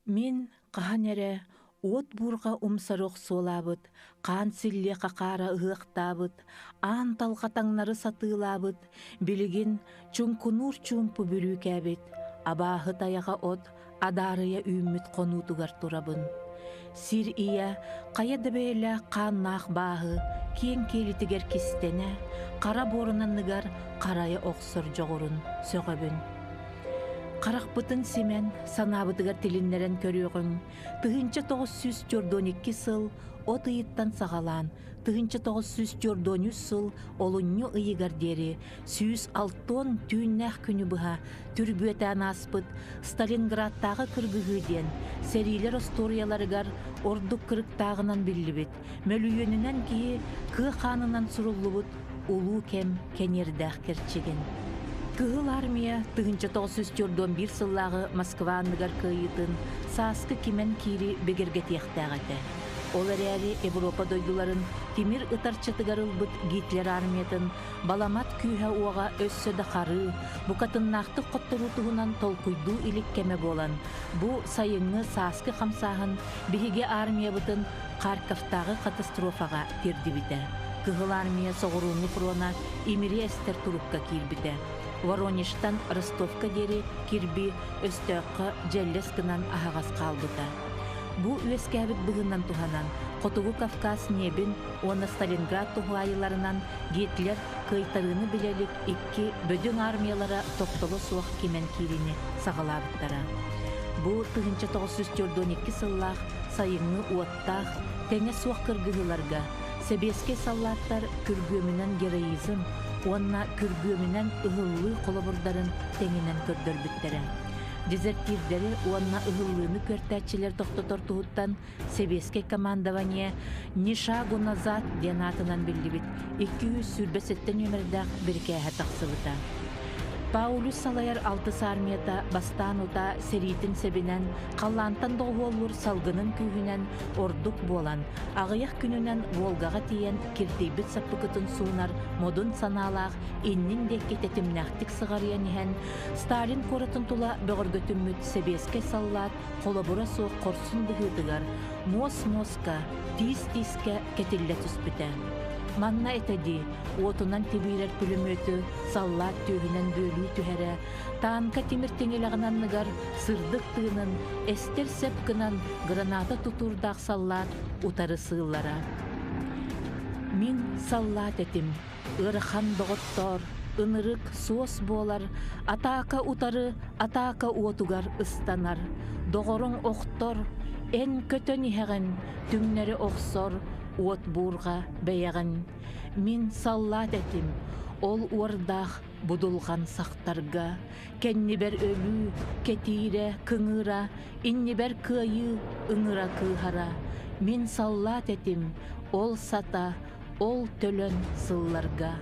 Мен қағанере от бурға умсарық солабыт, қан силле қақара ұғықтабыт, ан талқатаңнары сатылабыт, білігін чүнкунур чүмпу бүрі кәбіт, абағы таяға от, адарыя үйміт қонутугар турабын. Сир ия, қая дәбейлі қаннақ бағы, кен келітігер кистене, қара борынанныгар қарайы оқсыр жоғырын сөғабын. Қарақпытын семен санабытыгар тилиннерен көрüөгүн, тыгынча 942 сыл от ыйыттан сағалан, тыгынча 943 сыл олунню ыйыгар дери, 106 түйіннәқ күні бұға түрбөтән аспыт Сталинградтағы кыргыгыден, серилер историяларыгар ордук кырыктағынан биллибит, мөлүйөнінен кейі кы қанынан суруллубут улу кем кенердәқ керчеген. Кыгыл армия тыгынча 941 сыллағы Москваныгар кыйытын саскы кимен кири бегерге тияқтағаты. Ол әрәлі Европа дойдуларын темир ытарчатыгарылбыт Гитлер армиятын баламат күйе уаға өссөді қары, бұқатын нақты қоттырутығынан толкуйду иліккеме болан. Бұ сайыңы саскы қамсағын бігеге армия бұтын Харьковтағы катастрофаға терді біті. Кыгыл армия соғыруыны фрона имири әстер турукка кирбіті. Воронештан Ростовка дери кирби өстөккө желлескынан ахагас қалбыта. Бу үескәбіт бұғынан туханан, Котугу Кавказ небін, оны Сталинград тухайыларынан Гитлер кыйтарыны билелик икки бөдің армиялара тоқтолы суақ кемен кирини сағалабыттара. Бу 1942 сыллах сайыңы уаттах тәне суақ кыргыгыларга, себеске саллаттар күргөмінен героизм, онна күргөмінен ұғылы қолабырдарын тәңінен көрдөр біттері. Дезертирдері онна ұғылыны көртәтчілер тоқтотор тұғыттан себеске командование «Ни шагу назад» ден атынан білді біт, 200 сүрбесеттен өмірдәқ біркәйі тақсыбыта. Паулюс салайар алтыс армията бастан ута серитин себинен, қаллантан доғуоллур салгынын күйінен ордук болан, ағыяқ күнінен Волгаға тиен киртейбіт саппыкытын суынар модун саналақ, иннин декке тетімнәқтік сығариян ехен, Сталин коратын тула бөғіргөтімміт себеске саллат, қолабыра соқ қорсын бұғыдығар, мос-моска, тиз-тизке кетілі түспіті. Манна этеди, отунан тибирер пулеметі, саллат түйінен бөлі түхәрі, танка теміртеңеліғананныгар сырдық тыынын, эстер сепкынан граната тутурдақ саллат утары сыылара. Мин саллат этим, ырхан доғыттор, ынырык соос болар, атака утары, атака уотугар ыстанар, доғырың оқтор, эн көтөн ихеген, түңнері оқсор, от бурға бәйәғін. Мин саллат этим, ол уардақ будулған сақтарға, кәннібер өлі, кетире, кыңыра, иннібер күйі, ыңыра күйхара. Мин саллат этим, ол сата, ол төлін сылларға.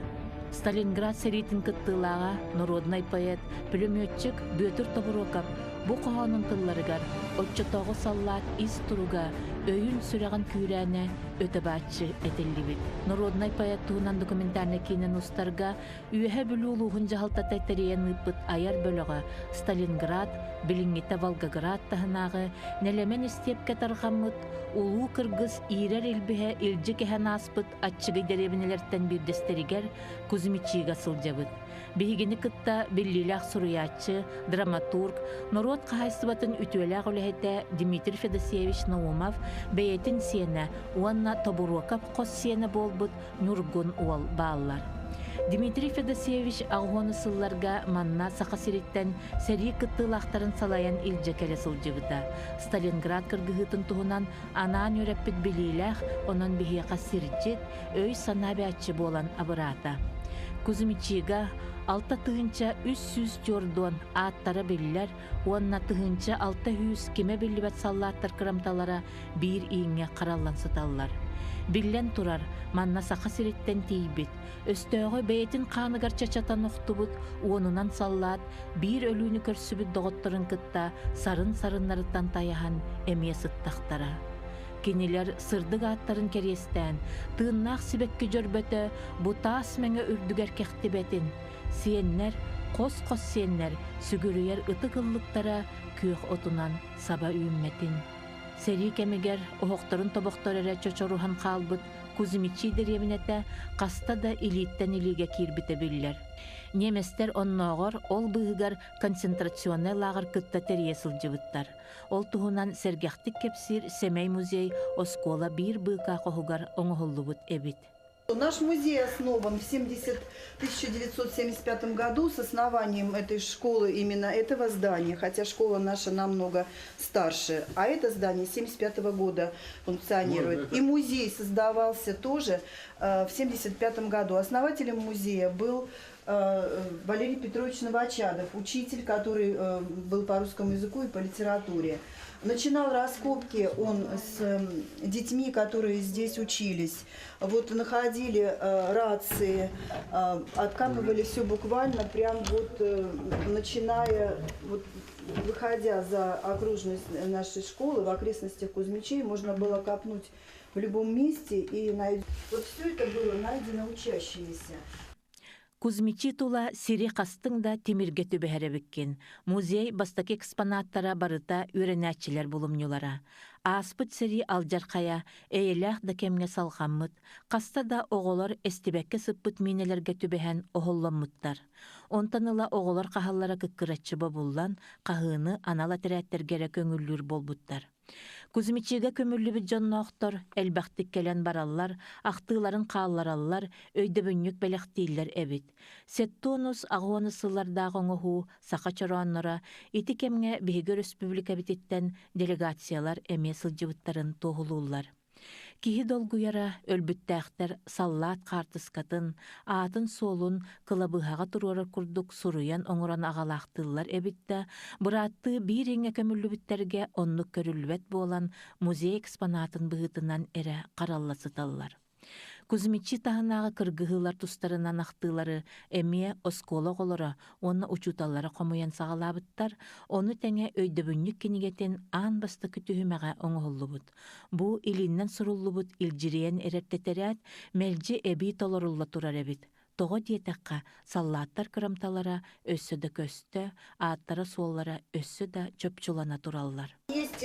Сталинград серитин кыттылаға народный поэт, пулеметчик Бөтір Тобурокап бұ қоғанын тылларыгар, отчытоғы саллат из тұруға, өйін сүрәған күйрәне өтібатшы әтеллибіт. Народный поэт туғынан документарны кейінен ұстарға үйәе бүлі ұлуғын жағалта тәттерейен ұппыт аяр бөліға Сталинград, Білінгеті Волгоград тағынағы, нәлемен істепке тарғамыт, улу кыргыз ирер илбіхе илжі кәхен аспыт атчығы дәребінелерттен бірдестерігер Кузьмичиға сылжабыт. Бейгені кытта біллилақ сұруятчы, драматург, народ қағайсыбатын үтуелақ үләхеті Дмитрий Федосеевич Наумов бәйетін сені, уанна Тобурокап қос сені болбыт нүргін уал бағалар. Дмитрий Федосеевич ағуаны сылларға манна сақасыреттен сәрі кыттылақтарын салаян илже кәлі сылжыбыта. Сталинград кыргығытын туғынан анан өрәппіт білейләқ, онын бігеқа сірджет, өй сана бәтчі болан абырата. Кузьмичиға алта тыгынча 300 жордон аттары білілер, онна тыгынча 600 кеме білібәт саллаттар кырамталара бір иңе қаралан сыталлар. Биллен турар, манна сақа сиреттен тейбет, өстөғі бәйтін қаныгар чачатан ұқтыбыт, онынан саллат, бір өліні көрсібіт доғыттырын кытта сарын-сарынларыттан таяхан әме сыттақтара. Кенелер сырдық аттарын керестен, тыыннақ сібекке жөрбөті, бұтас мәңі үрдігер кәқті бәтін. Сиеннер Kos senler sügürüyer ıtıkıllıktara kök otunan saba üümmetin. Seri kemiger ohoqtorun toboktorere çoçoruhan kalbıt Kuzmiçidir yeminete kasta da ilitten ilige kirbite biller. Nemester onnoğor ol bıhıgar konsentrasyonel lağır kıtta teriye sılcıvıttar. Ol tuhunan sergahtik kepsir Semey muzey oskola bir bıka kohugar oңoһуллубут эбит. Наш музей основан в 1975 году с основанием этой школы, именно этого здания, хотя школа наша намного старше, а это здание 1975 года функционирует. И музей создавался тоже в 1975 году. Основателем музея был Валерий Петрович Новочадов, учитель, который был по русскому языку и по литературе. Начинал раскопки он с детьми, которые здесь учились. Вот находили рации, откапывали все буквально, прям вот начиная, вот, выходя за окружность нашей школы, в окрестностях Кузьмичей, можно было копнуть в любом месте и найти. Вот все это было найдено учащимися. Кузмичи тула сири қастың да темирге түбәһәрәбіккен. Музей бастаки экспонаттара барыта үренәтчілер болымнюлара. Аспыт сири алжарқая, әйеләқ да кемге салғаммыт. Қаста да оғолар әстебәкке сыппыт минелерге түбәһән оғолламмыттар. Онтаныла оғолар қахаллара кыққыратчыба боллан, қағыны анала тәрәттергері көңіллүр болбуттар. Кузмичиге көмүрлүбүт жонноохтор, элбахтик келен бараллар, ахтыыларын кааллараллар, өйдөбүннүк белехтииллер эбит. Сеттуунус агуонысыллардаах оҥоһуу, саха чорооннора, ити кемге биһиги республика бититтен делегациялар эмиэ сылдьыбыттарын туохулууллар. Киһи долгуяра өлбүттээхтер саллаат хаартыскатын, аатын суолун кылабыһаҕа туруорар курдук суруйан оҥорон аҕалаахтыыллар эбитте, быраатты биир иҥэ көмүллүбүттерге оннук көрүлбэт буолан музей экспонатын быһытынан эрэ харалласыталлар. Кузмичи таһынааҕы кыргыһыылар тустарынан ахтыылары эмиэ оскола оҕолоро, онна учуталлара хомуйан саҕалаабыттар, ону тэҥэ өйдөбүннүк кинигетин аан басты күтүһүмэҕэ оҥоһуллубут. Бу илиннен суруллубут илдьириэн эрэртэтэрэät мэлдьи эбии толорулла турар эбит. Тоҕо диэтэххэ саллааттар кырамталара өссө да көстө, ааттара суоллара өссө да чөпчулана тураллар. Есть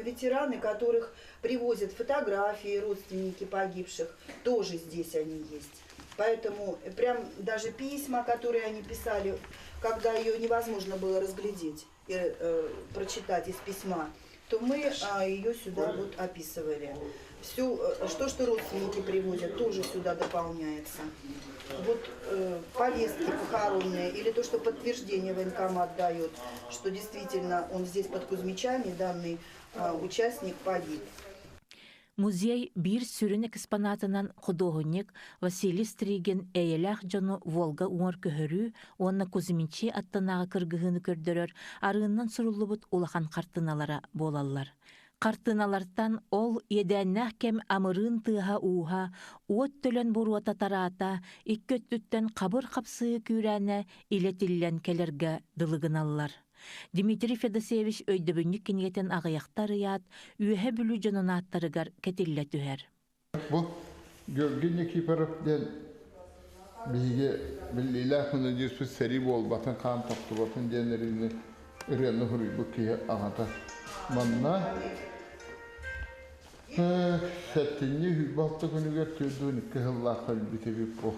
ветераны, которых привозят фотографии, родственники погибших, тоже здесь они есть. Поэтому прям даже письма, которые они писали, когда ее невозможно было разглядеть и прочитать из письма, то мы ее сюда вот описывали. Все, что родственники привозят, тоже сюда дополняется. Вот повестки похоронные или то, что подтверждение военкомат дает, что действительно он здесь под Кузьмичами, данный участник погиб. Музей бир сүрін экспонатынан художник Василий Стригин әйеләқ жону Волга уңар көһөрү, онна Кузьмичи аттанағы кыргыһыны көрдөрөр, арыыннан суруллубут улахан картыналара болаллар. Картыналартан ол едәннәх кем амырын тыха уха, уот төлөн буруата тарата, иккөттүттен кабыр капсыы күрәне илетиллен келерге дылыгыналлар. Дмитрий Федосеевич өйдөбүннүк кинигетен агыяктар ыят, үйе бүлү жонунааттарыгар кетилле түһэр. Бу Георгий Кипаров ден биге биллилах мунадису сери болбатын кан токтубатын денерини үрәнне хуруй бу ки агата. Манна сәттинни хүбалты күнүгер төдүн кыһыллах битеби по.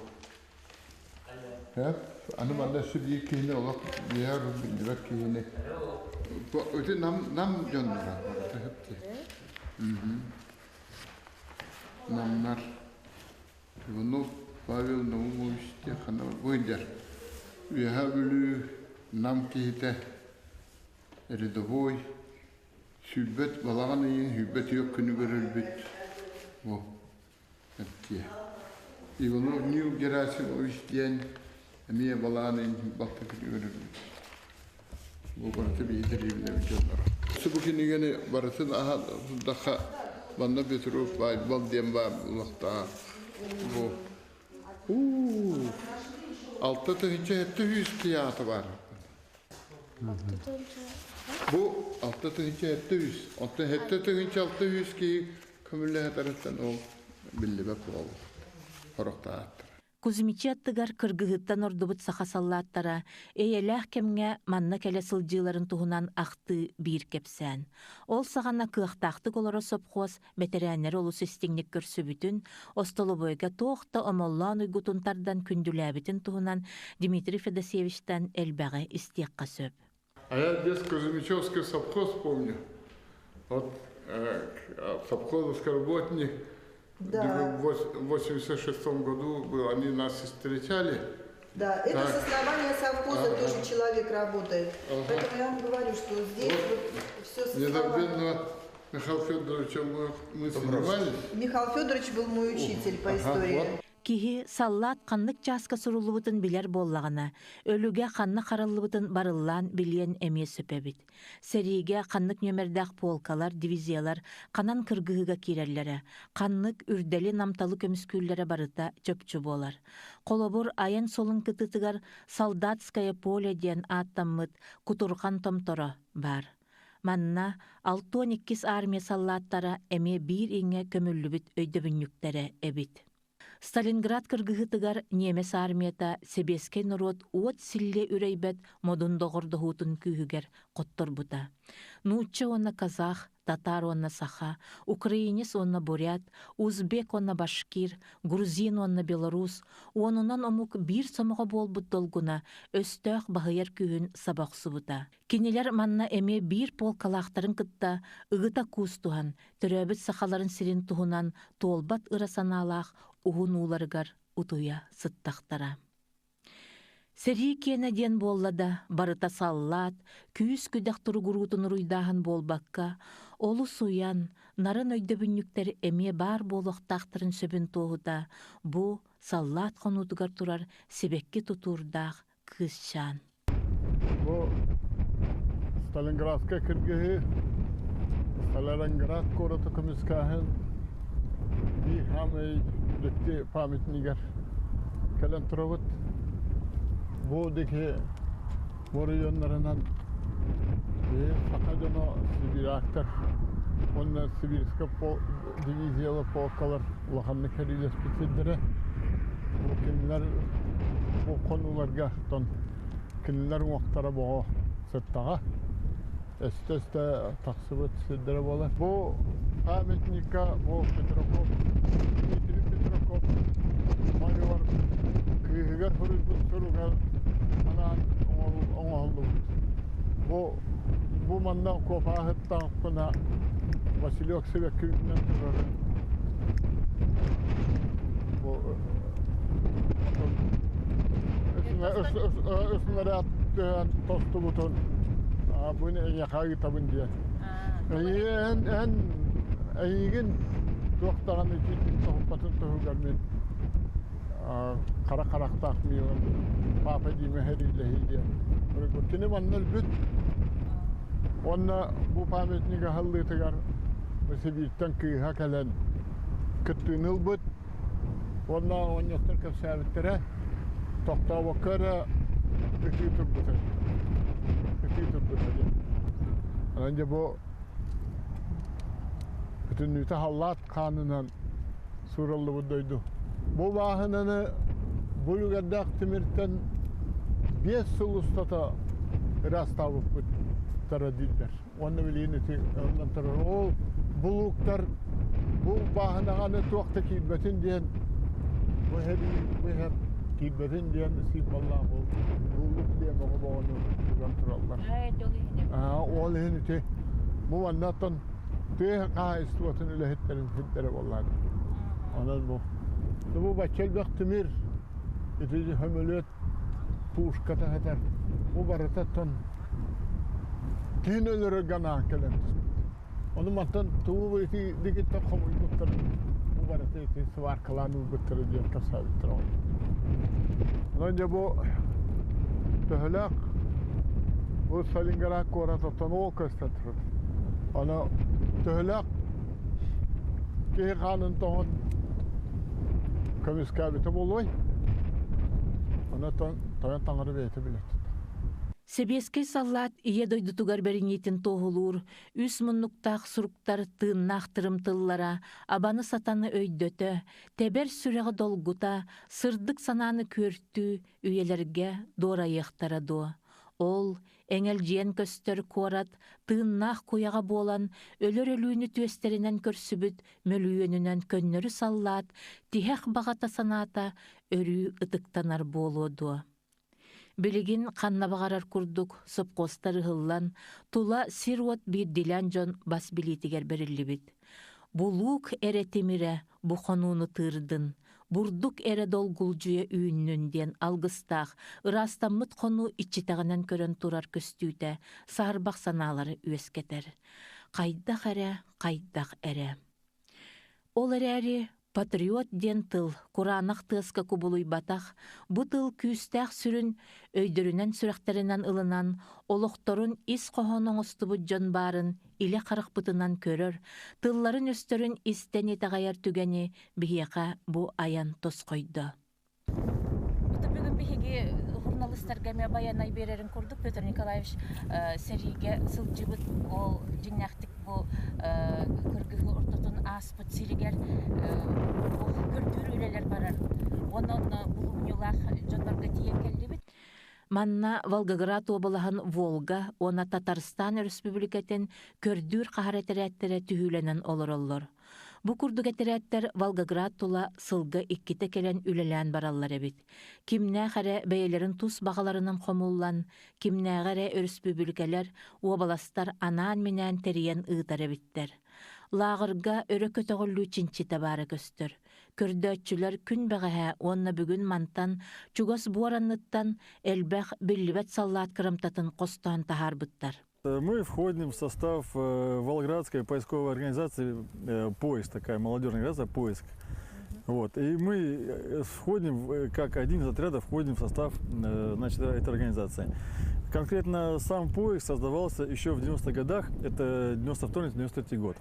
Аны манда сүдий кийне олак яр билбек кийне. Бу өтө нам жоннора бар. Намнар. Bunu Pavel Naumович Теханов Войдер. Вихавлю нам кийте рядовой Hübbet balağını hübbet yok günü görülbet. O. Hepti. İvonu New Gerasim o işleyen emiye balağını baktı günü görülbet. Bu barıtı bir idiriyimle bir canlara. Bugün yine barıtın aha daha bana götürüp bal diyem var ulakta. Bu. Altta tühünce hep tühüz tiyatı var. Bu altta tühünce hep tühüz. Hep tühünce altta tühüz ki kömürlüğe taraftan o billi bak oldu. Horokta attı. Кузмичи кыргыһыттан ордубут сахасаллааттара эйелэх кемге манна келе сылдьыыларын туһунан ахты биир кепсään. Ол саҕана кыахтаахтык олоро сопхуос бетерээннер олус истиңник көрсүбүтүн, остолобойга туохта омоллоон уйгутунтардан күндүлээбитин туһунан Дмитрий Федосеевичтан элбэҕи истиэхха сөп. А я здесь Кузьмичевский совхоз помню. Вот совхозовский работник. Да. В 86 году был, они нас встречали. Да, это Так. с основания совхоза Ага. тоже человек работает. Ага. Поэтому я вам говорю, что здесь Вот. все с основания. Незабвенного Михаила Федоровича мы снимали. Михаил Федорович был мой учитель по Ага, истории. вот. Киһи саллаат ханнык чааска суруллубутун билер боллагана, өлүгэ ханны хараллыбытын барыллаан билиен эмие сөпөбүт. Сериге ханнык нөмердах полкалар, дивизиялар канан кыргыһыга кирерлере, ханнык үрдели намталы көмүскүүллере барыта чөпчү болар. Колобур айан солун кытытыгар солдатское поле диэн ааттаммыт кутурхан томторо бар. Манна 6-12 армия саллааттара эмие биир иңе көмүллүбүт өйдөбүннүктере эбит. Сталинград кыргыһытыгар немес армията себеске народ уот силле үрейбет модун доғордоһуутун күүһүгер котторбута. Нуучча онна казах, татар онна саха, украинец онна бурят, узбек онна башкир, грузин онна белорус, онунан омук бир сомого болбут долгуна өстөөх баһыяр күүһүн сабақсыбыта. Кинилер манна эме бир полкалаахтарын кытта ыгыта куустухан, төрөбүт сахаларын сирин туһунан толбат ырасанаалаах уһунууларыгар утуя сыттахтара. Сери киэне диэн боллада барыта саллаат, күүс күдэх туругуруутун уруйдаахан болбакка, олу суян, нарын өйдөбүннүктер эмие бар болохтаахтарын сөбүн тоһута, бу саллаат хонутугар турар себекки тутуурдаах кыысчаан. Бу Сталинградка киргиһи, Сталинград короту көмүскаһын, би хамый дükti памятнигер келен турабыт. Бу деки бу районнарынан сакадано Сибирактар, онна Сибирска дивизиялы полкалар улаханны керилес битсиддере. Бу кинилер бу конуларга тон кинилер уактара боо сыттага. Эстесте таксыбыт сиддере болар. Бу памятника бу Петрокоп, Дмитрий Петрокоп, майор кыйгар хурубут суругар анан оңолду. Бу мандан копахыттан кына Василек Себеккүнен турар. Бу өсүнлөр аттан тосту бутун. Bunu yakayı tabın diye. En ayın doktorun için tohupatın tohu görmeyin. Kara takmıyor. Papa dime heriyle diye. Böyle kini manlar büt. Onna bu pametni gahallı tegar. Mesela bir tankı hakalen kütünül büt. Onna on yoktur kefsavittere. Tokta vakara kütür büt. Önce bu bütünlüğü hallat kanundan surallı buradaydı. Bu vahanını bu yılda Timir'den 5 yıl ustata rastavıp taradiller. Onu bileyini ondan tarar. O buluklar bu vahanını tuğaktaki bütün diyen bu hep kibbetin diyen nasip Allah bu buluk diye mağabağını kontrollar. Oğlun ite bu anlatan teh kaistuatın ilahitlerin vallahi. Ondan bu. Bu başel vaktimir ite hamlet puşkata hatar. Bu baratatan kinelere gana kelen. Onu matan tuğu ite digit takhamul buttar. Bu baratı ite svar kalanı buttar diye kasabittir. Önce bu töhlak bu Stalingrad koratatan o köstettir. Ana töhlak ki kanın tohun kömüskabiti buluy. Ana tanrı beyti bilet. Себескей саллат ие дойдутугар беринитин тоғылур, үс мұннуктақ суруктар тыыннақ тырымтыллара, абаны сатаны өйдөтө, тебер сүрегі долгута, сырдык сананы көрттү, үйелерге дорайықтара до. Ол, эңел жиен көстөр корат, тыыннақ кояға болан, өлөр өлүүнү түестеринен көрсүбүт, мөлүүөнүнен көннөрү саллат, тихек бағата саната, өрүү ытыктанар болуду. Билигин қанна бағарар курдук, сопқостары хыллан, тула сирвот бир дилан жон бас билитигер берилибит. Булук эре темире бухонуну тырдын, бурдук эре долгулжуя үйүннүнден алгыстақ, ырастаммыт кону ичитагынан көрөн турар көстүүтэ, саарбак саналары үескетер. Кайдах эре. Ол эрэри патриот ден тыл, Куранах тыска кубулуй батах, бу тыл күүстәк сүрін өйдөрүнен сүрәхтеринен ылынан, олохторун ис қохонон остубут жон барын, иле қарық бытынан көрөр, тылларын өстөрүн истен етағайар түгені бихияқа бу аян тос койды. Это бүгін бихиги журналистерге ме баянай берерин курдук. Петр Николаевич сериге сылжыбыт ол жиннактик бу көргүгү ортотун аспыт сиригер көрдүр үлелер барар. Онон булуңулах жондарга тиен келдибит. Манна Волгоград обалахан Волга, она Татарстан Республикатын көрдүр қахаретерәттері түхүленен олороллор. Бу курдугетерәттер Волгоград тула сылгы икките келен үлелән бараллар эбит. Кимнә хәре бәйләрен тус бағаларынан қомуллан, кимнә гәре республикалар обаластар анан менән терен ыытар эбиттер. Лагырга өрө көтөгөллү чинчи табары көстөр. Көрдөтчүлөр күн бәгәһә онна бүгүн мантан чугас буаранныттан элбәх биллибет саллат кырымтатын костан тахарбыттар. Мы входим в состав Волгоградской поисковой организации «Поиск», такая молодежная организация «Поиск». Вот. И мы входим, как один из отрядов, входим в состав этой организации. Конкретно сам «Поиск» создавался еще в 90-х годах, это 92-93 год.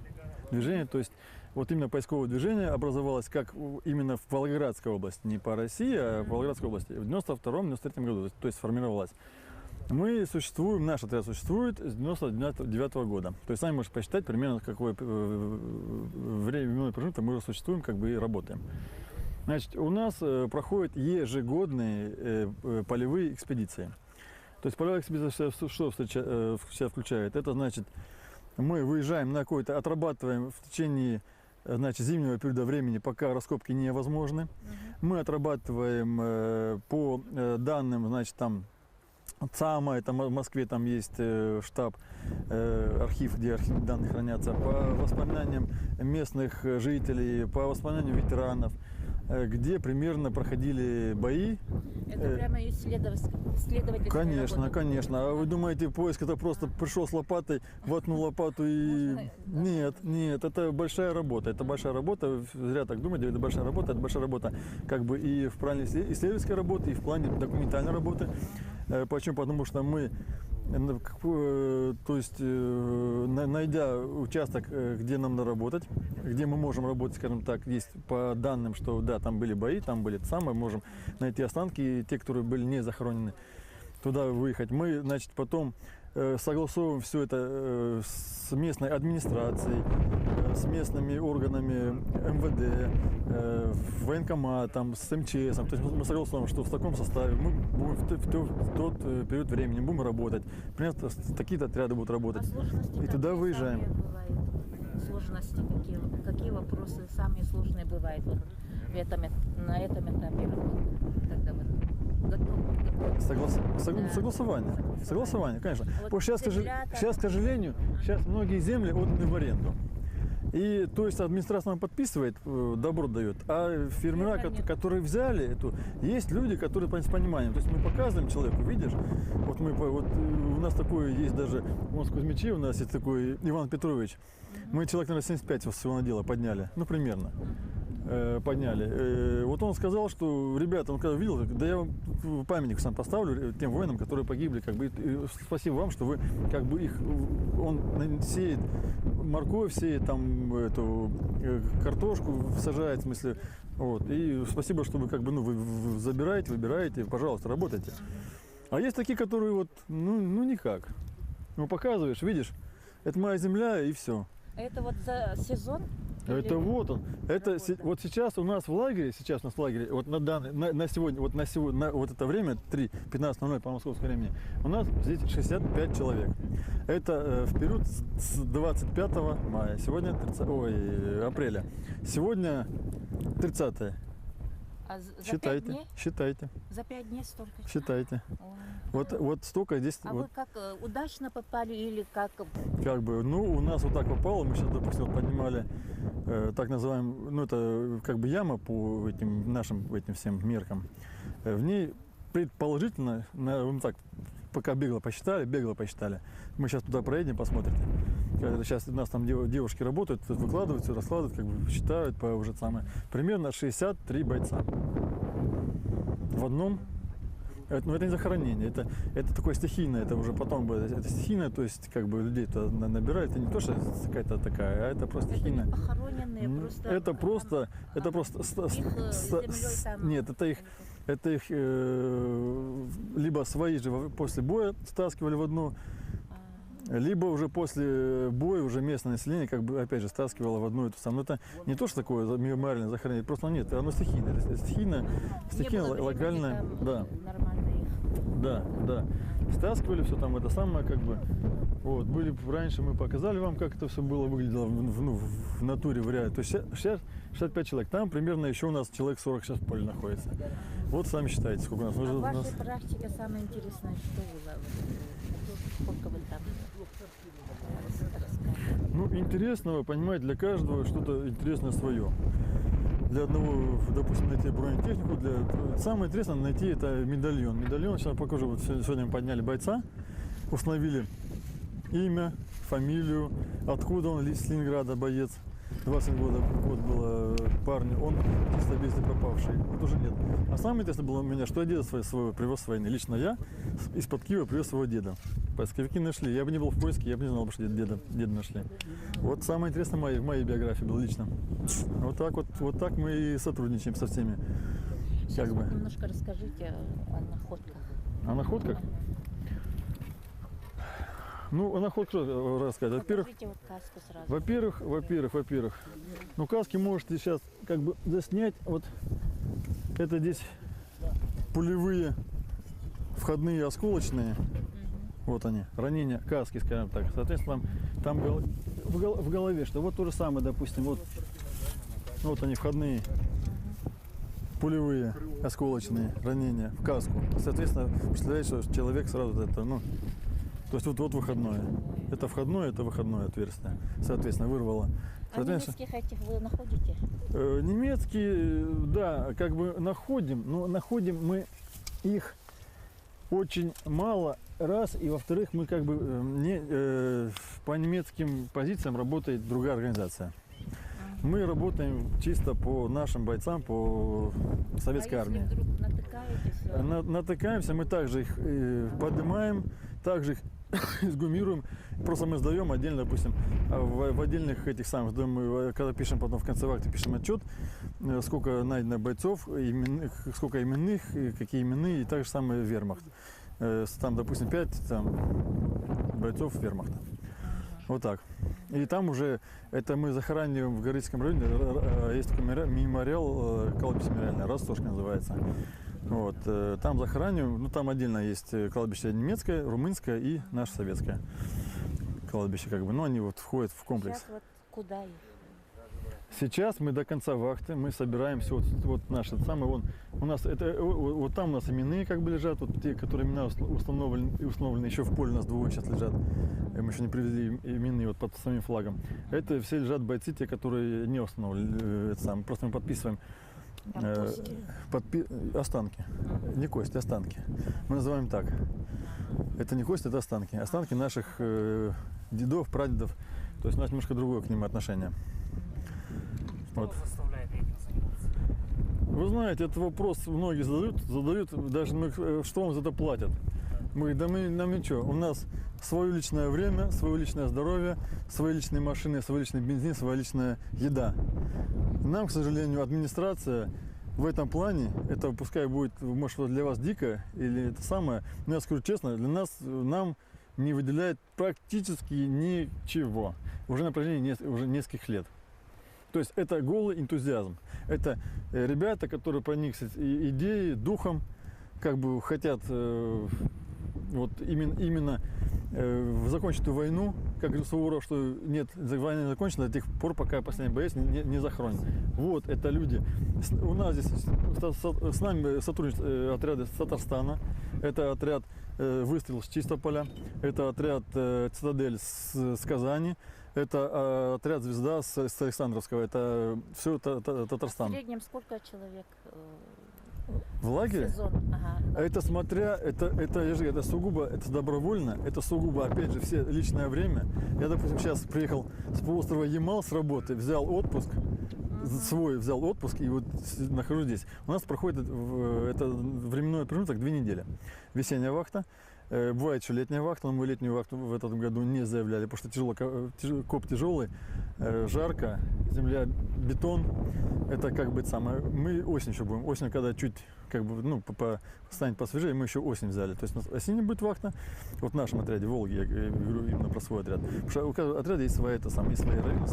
Движение, то есть вот именно поисковое движение образовалось как именно в Волгоградской области, не по России, а в Волгоградской области, в 92-93 году, то есть сформировалось. Мы существуем, наш отряд существует с 99 года. То есть сами можете посчитать примерно какое временной промежуток мы уже существуем, как бы и работаем. Значит, у нас проходят ежегодные полевые экспедиции. То есть полевая экспедиция что в себя включает? Это значит, мы выезжаем на какой-то, отрабатываем в течение зимнего периода времени, пока раскопки невозможны. Мы отрабатываем по данным, значит, там ЦАМа, это в Москве там есть штаб, архив, где данные хранятся, по воспоминаниям местных жителей, по воспоминаниям ветеранов, где примерно проходили бои. Это прямо исследовательская Конечно, работа. конечно. А вы думаете, поиск это просто пришел с лопатой, воткнул лопату и... Нет, это большая работа. Это большая работа, зря так думаете, это большая работа. Это большая работа как бы и в плане исследовательской работы, и в плане документальной работы. Почему? Потому что мы, то есть, найдя участок, где нам надо работать, где мы можем работать, скажем так, есть по данным, что да, там были бои, там были самые, можем найти останки, те, которые были не захоронены, туда выехать. Мы, значит, потом согласовываем все это с местной администрацией, с местными органами МВД, военкоматом, с МЧС. То есть мы согласовываем, что в таком составе мы будем в тот период времени будем работать. Примерно такие-то отряды будут работать. И туда выезжаем. Сложности какие вопросы самые сложные бывают вот на этом этапе работы, когда вот Согласование, конечно. Вот Сейчас, к сожалению, сейчас многие земли отданы в аренду. И то есть администрация нам подписывает, добро дает, а фермера, которые взяли эту, есть люди, которые с пониманием. То есть мы показываем человеку, видишь, вот у нас такой есть даже, в Кузьмиче у нас есть такой Иван Петрович, мы человек, наверное, 75 всего надела подняли, ну примерно. Подняли. Вот он сказал, что, ребята, он когда видел, да я вам памятник сам поставлю тем воинам, которые погибли, как бы, и спасибо вам, что вы, как бы, их, он сеет морковь, сеет там эту картошку, сажает, в смысле, вот, и спасибо, что вы, как бы, вы забираете, выбираете, пожалуйста, работайте. А есть такие, которые вот, ну никак. Ну показываешь, видишь, это моя земля и все. Это вот за сезон? Это Или- вот он. Это вот сейчас у нас в лагере, вот на сегодня, вот это время, 15:00 по московскому времени, у нас здесь 65 человек. Это в период с 25 мая, сегодня апреля. Сегодня 30. А за 5 Считайте, дней? считайте, За 5 дней столько? считайте. Ой. Вот столько здесь, А вот, вы как удачно попали или как? как бы, ну, у нас вот так попало, мы сейчас, допустим, вот поднимали, так называемую, ну, это как бы яма по этим нашим этим всем меркам. В ней предположительно, ну, так, пока бегло посчитали, мы сейчас туда проедем, посмотрите. Сейчас у нас там девушки работают, выкладывают все, раскладывают, как бы считают по уже самое. Примерно 63 бойца. В одном. Ну, это не захоронение, это такое стихийное, это уже потом будет. Это стихийное, то есть как бы людей-то набирают, это не то, что какая-то такая, а это просто Это стихийное. не похороненные, просто... Это просто, Их землей там... нет, это их либо свои же после боя стаскивали в одну, либо уже после боя уже местное население как бы опять же стаскивало в одну эту самую. Это не то, что такое мемориальное захоронение, просто нет, оно стихийное, локальное, да. Нормально их. Да. Стаскивали все там, это самое, как бы. Вот, раньше мы показали вам, как это все было, выглядело в натуре, в реале. То есть 65 человек. Там примерно еще у нас человек 40 сейчас в поле находится. Вот сами считайте, сколько у нас. А в вашей практике самое интересное, что было? Сколько вы там рассказывали? Ну, интересного, понимаете, для каждого что-то интересное свое. Для одного, допустим, найти бронетехнику, самое интересное найти это медальон. Медальон, сейчас покажу, вот сегодня мы подняли бойца, установили имя, фамилию, откуда он, с Ленинграда боец. 20 год было парню, он чисто без вести пропавший, вот уже нет. А самое интересное было у меня, что я деда своего привез с войны. Лично я из-под Киева привез своего деда. Поисковики нашли, я бы не был в поиске, я бы не знал, что деда нашли. Вот самое интересное в моей биографии было лично. Вот так мы и сотрудничаем со всеми. Сейчас Как бы. немножко расскажите о находках. О находках? Ну, о находках рассказать. Во-первых, Покажите вот каску сразу. Во-первых, ну каски можете сейчас как бы заснять. Вот это здесь пулевые, входные, осколочные. Вот они, ранения, каски, скажем так. Соответственно, там в голове что. Вот то же самое, допустим, вот они входные, пулевые, осколочные ранения в каску. Соответственно, представляете, что человек сразу это, то есть вот выходное. Это входное, это выходное отверстие. Соответственно, вырвало. А немецких этих вы находите? Немецкие, да, как бы находим, но находим мы их очень мало, раз, и во-вторых, мы как бы по немецким позициям работает другая организация. Мы работаем чисто по нашим бойцам, по советской армии. Если вдруг натыкаетесь? Натыкаемся, мы также их поднимаем, также их сгумируем. Просто мы сдаем отдельно, допустим, в отдельных этих самых, когда пишем потом в конце акта, пишем отчет, сколько найдено бойцов, сколько именных, какие именные, и так же самое вермахт. Там, допустим, 5 бойцов вермахта. Вот так. И там уже, это мы захораниваем в Городском районе, есть такой мемориал, кладбище мемориальное, Ростошка называется. Вот, там захораниваем, ну там отдельно есть кладбище немецкое, румынское и наше советское кладбище, как бы, но они вот входят в комплекс. Сейчас вот куда их? Сейчас мы до конца вахты, мы собираем все, вот наши, самые, у нас, вот там у нас именные как бы лежат, вот те, которые имена установлены еще в поле, у нас двое сейчас лежат, мы еще не привезли именные вот под самим флагом. Это все лежат бойцы, те, которые не установлены, просто мы подписываем. Останки. Не кости, останки. Мы называем так. Это не кости, это останки. Останки наших дедов, прадедов. То есть у нас немножко другое к ним отношение. Вот. Заставляет этим заниматься? Вы знаете, этот вопрос многие задают, даже что вам за это платят. Мы говорим, нам ничего. У нас свое личное время, свое личное здоровье, свои личные машины, свой личный бензин, своя личная еда. Нам, к сожалению, администрация в этом плане, это пускай будет, может, для вас дико или это самое, но я скажу честно, для нас, нам не выделяет практически ничего. Уже на протяжении уже нескольких лет. То есть это голый энтузиазм. Это ребята, которые прониклись идеей, духом, как бы хотят вот именно закончить эту войну, как говорит Суворов, что нет, война не закончена до тех пор, пока последний боец не захоронен. Вот это люди. У нас здесь с нами сотрудничают отряды с Татарстана, это отряд «Выстрел» с Чистополя, это отряд «Цитадель» с Казани, это отряд «Звезда» с Александровского, это все Татарстан. В среднем сколько человек В лагере? сезон? Ага, Это смотря, это, я же говорю, это сугубо, это добровольно, это сугубо, опять же, все личное время. Я, допустим, сейчас приехал с полуострова Ямал с работы, взял отпуск, свой взял отпуск и вот нахожусь здесь. У нас проходит это временной промежуток 2 недели. Весенняя вахта, бывает еще летняя вахта, но мы летнюю вахту в этом году не заявляли, потому что коп тяжелый, жарко, земля, бетон. Это как бы самое. Мы осень еще будем. Осень, когда чуть как бы, ну, станет посвежее, мы еще осень взяли. То есть у нас осенняя будет вахта. Вот в нашем отряде Волги, я говорю именно про свой отряд. Потому что у каждого отряда есть свои, это самое, есть свои районы,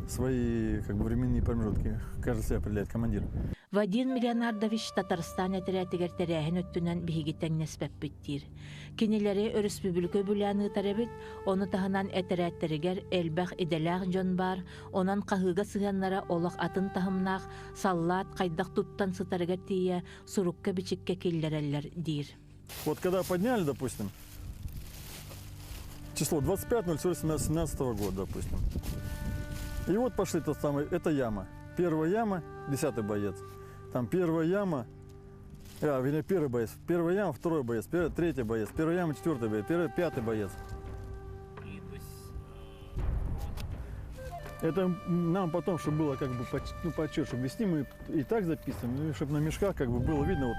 свои как бы временные промежутки. Каждый себя определяет командир. Вадим Миллионардович Татарстан әтірәтігер тәрәхін өттінен бігігітен неспәппіттір. Кенелері өріспүбілгі бүләні тарабит, оны тағынан әтірәттерігер әлбәқ иделәғ жон бар, онан қағыға сығанлара олақ атын тағымнақ, саллат қайдақ туттан сытарығар тие, сурукка бичікке келлерелер дир. Вот когда подняли, допустим, число 25.04.17 года, допустим. И вот пошли тот самый, это яма. Первая яма, 10-й боец. Там первая яма, вернее, первый боец. Первая яма, второй боец, третий боец. Первая яма, 4-й боец, 5-й боец. Это нам потом, чтобы было как бы почет, чтобы вести, мы и так записываем, ну, и чтобы на мешках как бы было видно,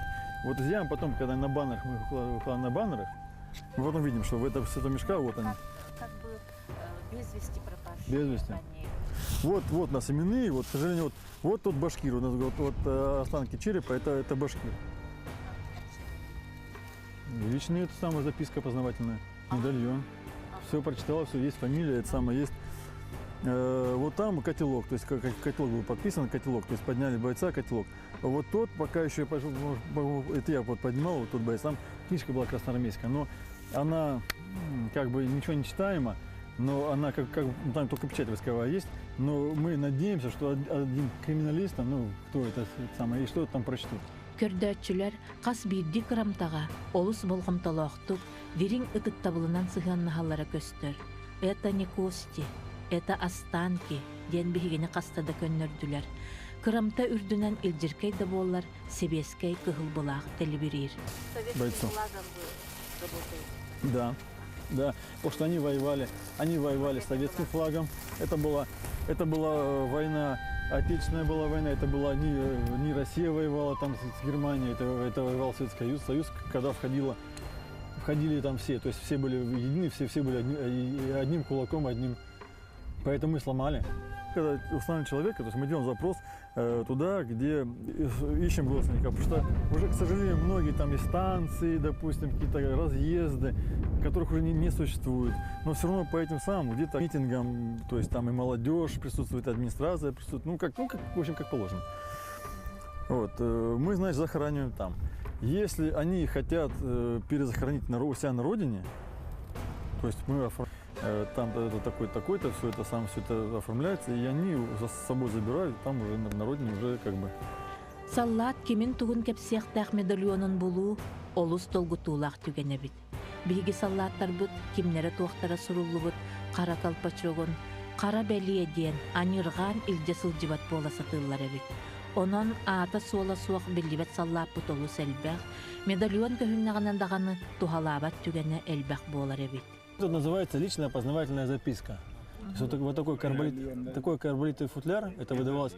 вот из ямы, потом, когда на баннерах, мы выкладываем на баннерах, мы потом видим, что в этом мешка, вот они. Как бы без вести пропавшие. Без вести. Вот у нас именные, вот, к сожалению, вот тут башкир, у нас вот останки черепа, это башкир. Личная это самая записка познавательная, медальон. Все прочитала, все есть фамилия, это самое есть. Вот там котелок, то есть как котелок был подписан, котелок, то есть подняли бойца, котелок. Вот тот пока еще пошел, это я вот поднимал, вот тот боец, там книжка была красноармейская, но она как бы ничего не читаема. Но она как там только печать войсковая есть, но мы надеемся, что один криминалист, ну, кто это самое, и что-то там прочтут. Көрдәтчілер қас бирді қырамтаға, олыс болғымталақтық, дерің үкіт табылынан сығаннағалары көстір. Это не кости, это останки, ден бігігені қастада көннөрділер. Кырамта үрдінен илжіркей да болар, себескей кығыл бұлақ тілі берер. Бойцов. Да. Да, потому что они воевали с советским флагом. Это была война, отечественная была война, это была не Россия воевала там с Германией, это воевал Советский Союз, когда входили там все, то есть все были едины, все были одним кулаком, одним. Поэтому мы сломали. Когда устанавливаем человека, то есть мы делаем запрос туда, где ищем родственников, потому что уже, к сожалению, многие там и станции, допустим, какие-то разъезды, которых уже не существует, но все равно по этим самым где-то митингам, то есть там и молодежь присутствует, и администрация присутствует, в общем, как положено. Вот, мы, значит, захораниваем там. Если они хотят перезахоронить у себя на родине, то есть мы там это такой-то, все это оформляется, и они с собой забирают, там уже на родине уже как бы. Саллат кемин тугун кепсехтах медальонун булу, олус толгутулах түгенебит. Биги саллаттар бут, кимнере туақтара суруллубут, қара калпачогон, қара бәлие ден, анирған илде сылжыбат бола сатыллар эбит. Онон ата суола суақ билибет саллап бут олус элбэх, медальон көхүннағанан дағаны тухалабат түгене элбэх болар эбит. Это называется личная познавательная записка. Вот такой карболитовый футляр, это выдавалось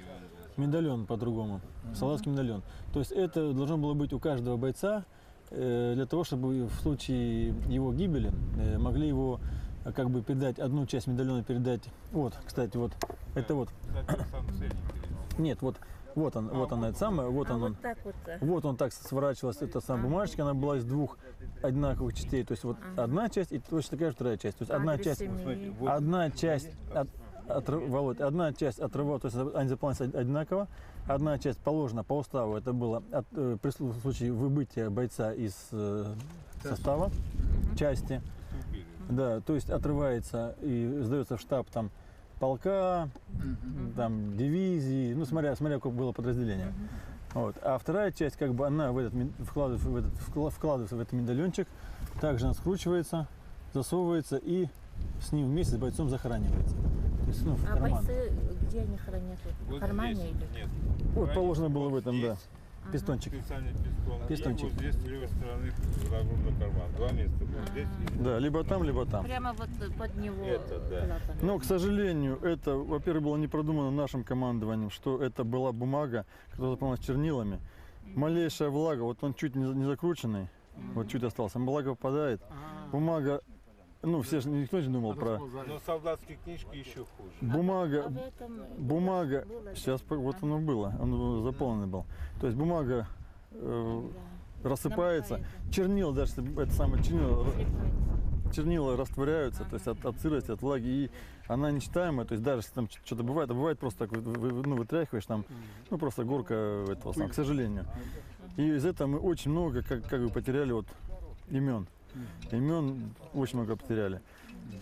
медальон по-другому, солдатский медальон. То есть это должно было быть у каждого бойца для того, чтобы в случае его гибели могли его как бы передать, одну часть медальона передать. Вот, кстати, вот, это вот. Нет, вот Вот она, это самое, вот он. Вот так вот. Вот он так сворачивалась, эта самая бумажечка, она была из двух одинаковых частей. То есть вот одна часть и точно такая же вторая часть. То есть одна часть Володь, одна часть отрывалась, то есть они заполнялись одинаково, одна часть положена по уставу, это было при случае выбытия бойца из состава, части, да, то есть отрывается и сдается в штаб там полка, там дивизии, ну смотря какое было подразделение. Вот. А вторая часть, как бы она вкладывается в этот медальончик, также она скручивается, засовывается и с ним вместе с бойцом захоранивается. То есть, в А карман. бойцы где они хранят? В кармане или? Нет. Вот положено было в этом, да. Здесь. Пистончик. Специальный пистон. Пистончик. И вот здесь с левой стороны нагрудный карман. Два места было. Здесь и Да, либо там, либо там. Прямо вот под него Это, да. клапан. Но, к сожалению, это, во-первых, было не продумано нашим командованием, что это была бумага, которая заполнилась чернилами. Малейшая влага, вот он чуть не закрученный, вот чуть остался, влага попадает, бумага, ну, все же, никто не думал про... Но солдатские книжки еще хуже. Бумага, А в этом бумага, было, сейчас вот оно было, он заполненный был. То есть бумага рассыпается, чернила, даже если это самое чернила растворяются, то есть от сырости, от влаги, и она нечитаемая, то есть даже если там что-то бывает, а бывает просто так, вытряхиваешь там, ну просто горка этого самого, к сожалению. И из этого мы очень много, как бы потеряли вот имен. Имен очень много потеряли.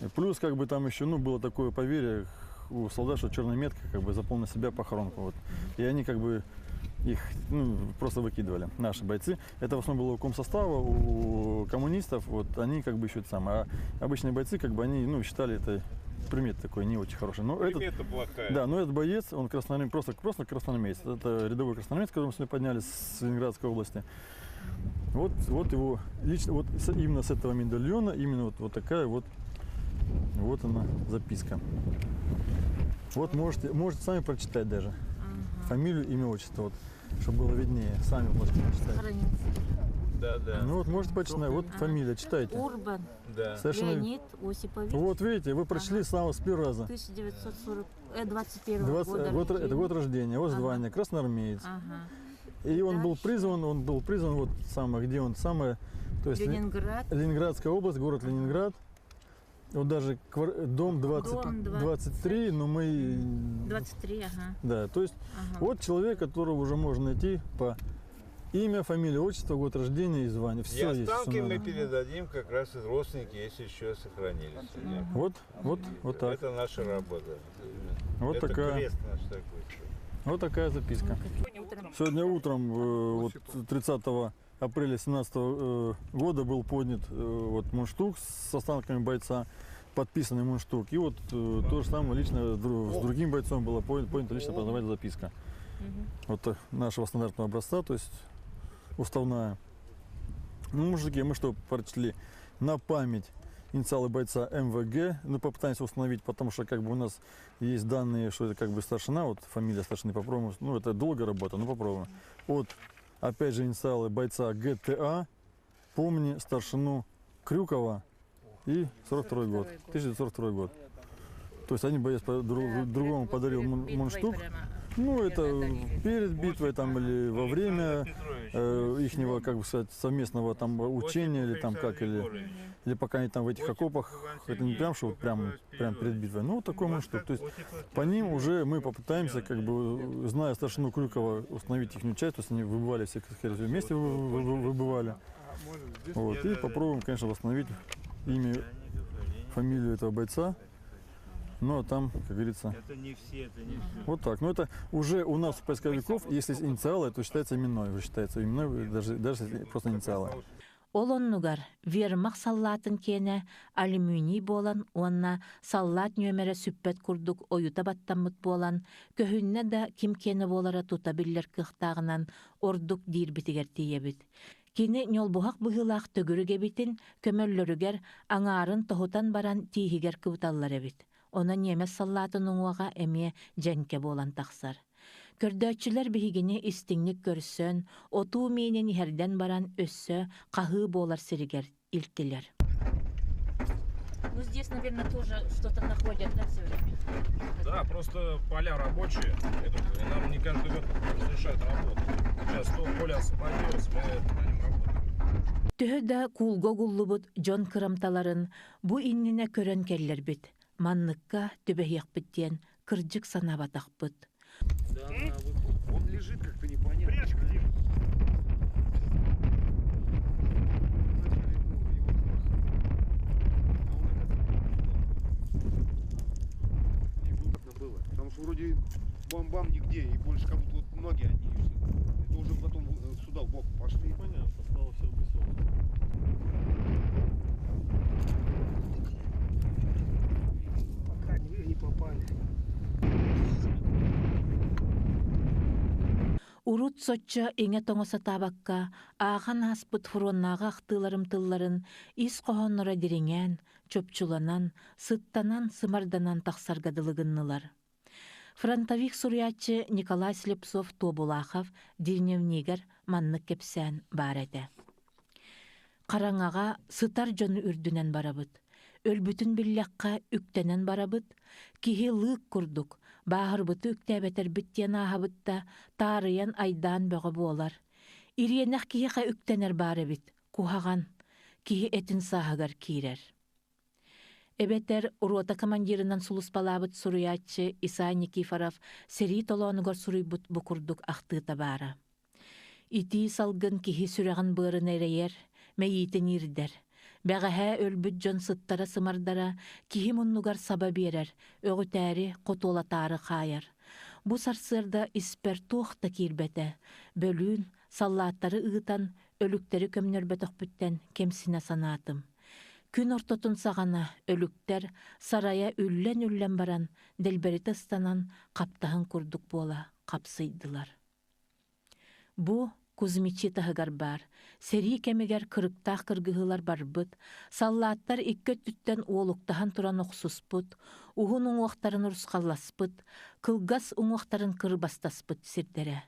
И плюс как бы там еще, ну, было такое поверье у солдат, что черная метка как бы заполнила себя похоронку. Вот. И они как бы их просто выкидывали, наши бойцы. Это в основном было у комсостава, у коммунистов, вот они как бы еще это самое. А обычные бойцы, как бы они, считали это примет такой не очень хороший. Но Примета плохая. да, но этот боец, он красноармеец, просто красноармеец. Это рядовой красноармеец, которого мы сегодня подняли с Ленинградской области. Вот его лично, вот именно с этого медальона, именно вот такая вот она записка. Вот можете сами прочитать даже. Фамилию, имя, отчество, вот, чтобы было виднее. Сами можете прочитать. хранится. Да, да. Ну вот можете почитать. Вот фамилия, читайте. Урбан Да. Совершенно. Леонид Осипович. Вот видите, вы прочли с первого раза. 1921 года. Это год рождения, вот Ага. звание, красноармеец. Ага. И он был Дальше. призван вот где он самое, то есть Ленинград. Ленинградская область, город Ленинград. Вот даже дом 23, но мы 23, ага. да, то есть Ага. вот человек, которого уже можно найти по имя, фамилия, отчество, год рождения и звание. И Все есть. останки всё мы надо. передадим как раз из родственники, если еще сохранились. Вот так. Это наша работа. Вот это такая. крест наш такой. Вот такая записка. Сегодня утром, вот 30 апреля 2017 года был поднят вот мундштук с останками бойца, подписанный мундштук. И вот то же самое лично с другим бойцом была поднята лично познавательная записка. Вот нашего стандартного образца, то есть уставная. Ну, мужики, мы что прочли? На память инициалы бойца МВГ, попытаемся установить, потому что как бы у нас есть данные, что это как бы старшина, вот фамилия старшины, попробуем, это долгая работа, попробуем. Вот, опять же, инициалы бойца ГТА, помни старшину Крюкова и 42 год, 1942 год. То есть один боец другому подарил мундштук. Это перед битвой там или во время ихнего, как бы сказать, совместного там учения или там как, или пока они там в этих окопах, это не прям, что вот прям перед битвой, вот такой мундштук. То есть по ним уже мы попытаемся, как бы, зная старшину Крюкова, установить их часть, то есть они выбывали все вместе выбывали. Вот, и попробуем, конечно, восстановить имя, фамилию этого бойца. Ну, а там, как говорится, Это не все, это не все. вот так. Но это уже у нас у поисковиков, если инициалы, то считается именной. Уже считается именной, даже если просто инициалы. Олоннугар вермак саллатын кене алюминий болан, онна саллат нөмере сүппет курдук оюта баттаммыт болан, көһүнне да ким кене болара тута биллер кыхтагынан ордук дирбитигер тиебит. Кини ньолбухак быһылаах төгүрүге битин көмөллөрүгер аңаарын тохутан баран тиихигер кыбыталлар эбит. Она немес саллатын уңуага эмие женке болан тахсар. Көрдөөчүлөр бихигини истиңник көрсөн, отуу менен иһерден баран өссө, кахыы болар сиригер илтилер. Ну здесь, наверное, тоже что-то находят, да, все время? Да, просто поля рабочие идут, и нам не каждый год разрешают работать. Сейчас то поле освободилось, мы на нем работаем. Төһө да куулго гуллубут Джон кырамталарын бу иннине көрөн келлербит. Манныкка төбөһиэхпит диэн кырдьык санабатахпыт. Да, на выход. Он лежит как-то непонятно. Прячка где? Было. Потому что вроде бам-бам нигде, и больше как будто вот ноги от нее все. Это уже потом сюда в бок пошли. Понятно, стало все высоко. Пока не попали. Урут сочча иңе тоңоса табакка аахан хаспыт фуроннага ахтыларым тылларын ис кохоннора дириңен, чөпчуланан, сыттанан, сымарданан тахсаргадылыгыннылар. Фронтовик сурьячы Николай Слепцов Тобулахов дирневнигер маннык кепсән бар эте. Караңага сытар жону үрдүнен барабыт. Өлбүтүн биллякка үктенен барабыт. Кихи лык курдук. Баһырбыты үктәбетер биттен аһабытта тарыян айдан бөҕө буолар. Ириенах киһиха үктенер бары бит. Кухаган. Киһи этин саһыгар киирер. Эбетер рота командирынан сулуспалабыт суруячы Исай Никифоров сери толоонугар суруйбут букурдук ахтыыта бара. Ити салгын киһи сүрәган быырын эрейер, мэйитин ирдер. Бәғәһә өлбүт жон сыттара сымардара киһи муннугар саба берер, өгүтәри котуолатары хайар. Бу сарсырда испер туохта киирбете, бөлүүн, саллааттары ыытан, өлүктери көмнөрбөтөхпүттен кемсине санаатым. Күн ортотун сағана өлүктер сарая үллен баран, делберити ыстанан каптаһын курдук буола капсыйдылар. Бу Кузьмичи таһыгар бар, сери кемигер кырыктаах кыргыһылар барбыт, саллааттар иккөт түттен уолуктаһан туран охсуспут, уһун уҥуохтарын урускалласпыт, кылгас уҥуохтарын кырбастаспыт сирдере.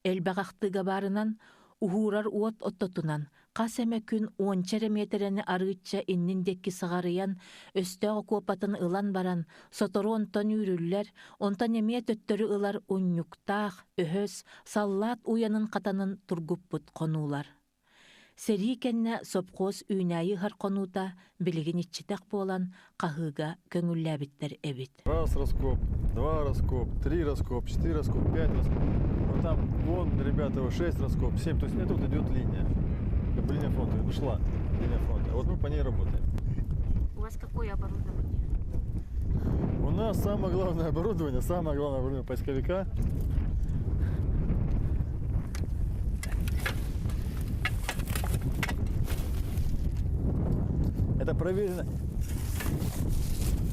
Элбэҕахтыга барынан уһуурар уот оттотунан, кас эме күн 10 метрени арыычча иннин декки саҕарыйан, өстөҕө куопатын ылан баран, сотору онтон үүрүллэр, онтон эмиэ төттөрү ылар унньуктаах, өһөс, саллаат уянын катанын тургуппут конуулар. Сери кенне сопхоз үүнайы хар конуута билигин иччитэх буолан каһыыга көҥүллээбиттер эбит. Раз раскоп, 2 раскоп, 3 раскоп, 4 раскоп, 5 раскоп. Вот там, вон, ребята, 6 раскоп, 7. То есть это вот идет линия. Как бы линия фронта, ушла линия фронта. Вот мы по ней работаем. У вас какое оборудование? У нас самое главное оборудование поисковика.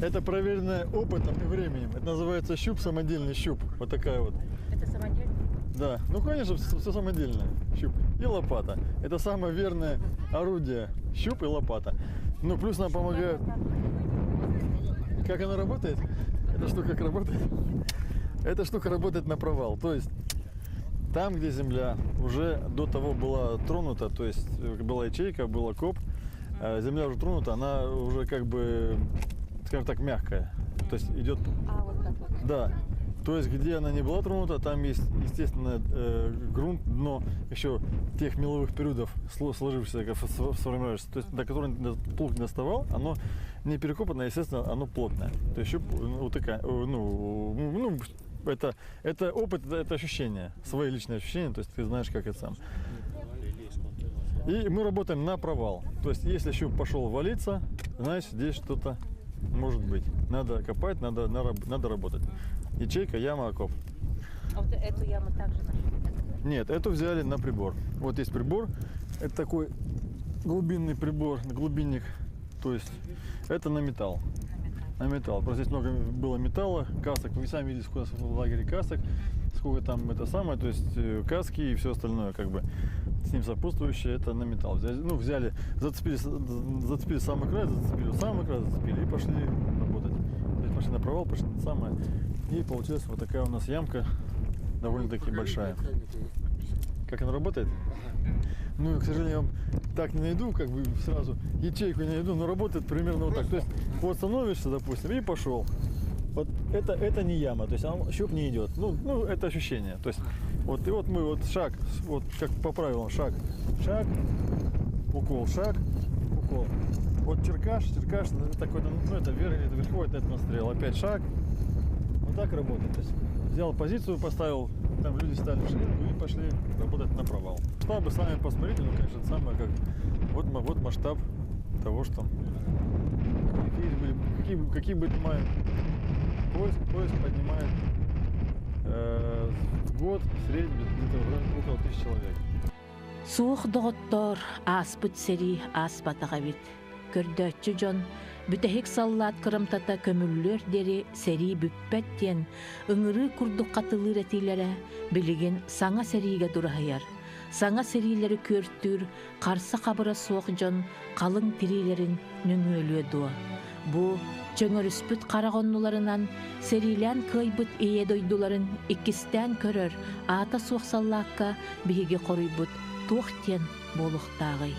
Это проверено опытом и временем. Это называется щуп, самодельный щуп. Вот такая вот. Это самодельно? Да, ну конечно, все самодельное. Щуп и лопата. Это самое верное орудие. Щуп и лопата. Ну плюс нам помогают. Как она работает? Эта штука как работает? Эта штука работает на провал. То есть там, где земля уже до того была тронута, то есть была ячейка, был окоп, земля уже тронута, она уже как бы, скажем так, мягкая. То есть идет... А, вот так вот. Да. То есть, где она не была тронута, там есть, естественно, грунт, дно еще тех меловых периодов, сложившихся, сформировавшихся, то есть, до которого плуг не доставал, оно не перекопано, естественно, оно плотное. То есть, это опыт, это ощущение, свои личные ощущения, то есть, ты знаешь, как это сам. И мы работаем на провал. То есть, если щуп пошел валиться, значит, здесь что-то может быть. Надо копать, надо работать. Ячейка, яма, окоп. А вот эту яму также нашли? Нет, эту взяли на прибор. Вот есть прибор. Это такой глубинный прибор, глубинник. То есть это на металл. На металл. Просто здесь много было металла, касок. Вы сами видите, сколько в лагере касок, сколько там это самое, то есть каски и все остальное, как бы с ним сопутствующее, это на металл. Взяли, зацепили самый край, зацепили и пошли работать. То есть пошли на провал, пошли на самое. И получилась вот такая у нас ямка, довольно-таки большая. как она работает. Ну, к сожалению, я вам так не найду, как бы сразу ячейку не найду, но работает примерно вот так. То есть вот становишься, допустим, и пошел. Вот это не яма, то есть щуп не идет. Ну, это ощущение. То есть вот и вот мы вот шаг, вот как по правилам, шаг, укол, шаг, укол. Вот черкаш, это такой, ну это верховой, это настрел. Опять шаг. Вот так работает. То есть взял позицию, поставил, там люди стали в шеренгу и пошли работать на провал. Масштабы сами посмотрите, ну конечно, это самое как вот масштаб того, что какие бы мы поиск поднимает в год в среднем где-то около 1000 человек. Суох доғыттор аспыт сери аспатаға бит. Көрдөтчү жон бүтәхик саллат кырымтата көмүллөр дери сери бүппәттен ыңыры курдук катылыр этилере билигин саңа сериге дурахаяр. Саңа серилери көрттүр карсы кабыра суох жон калың тирилерин нүңөлүө дуа. Бу чөңөрүспүт карагоннуларынан серилен кыйбыт ие дойдуларын иккистен көрөр ата суох саллаакка биһиги коруйбут туохтен болуктагый.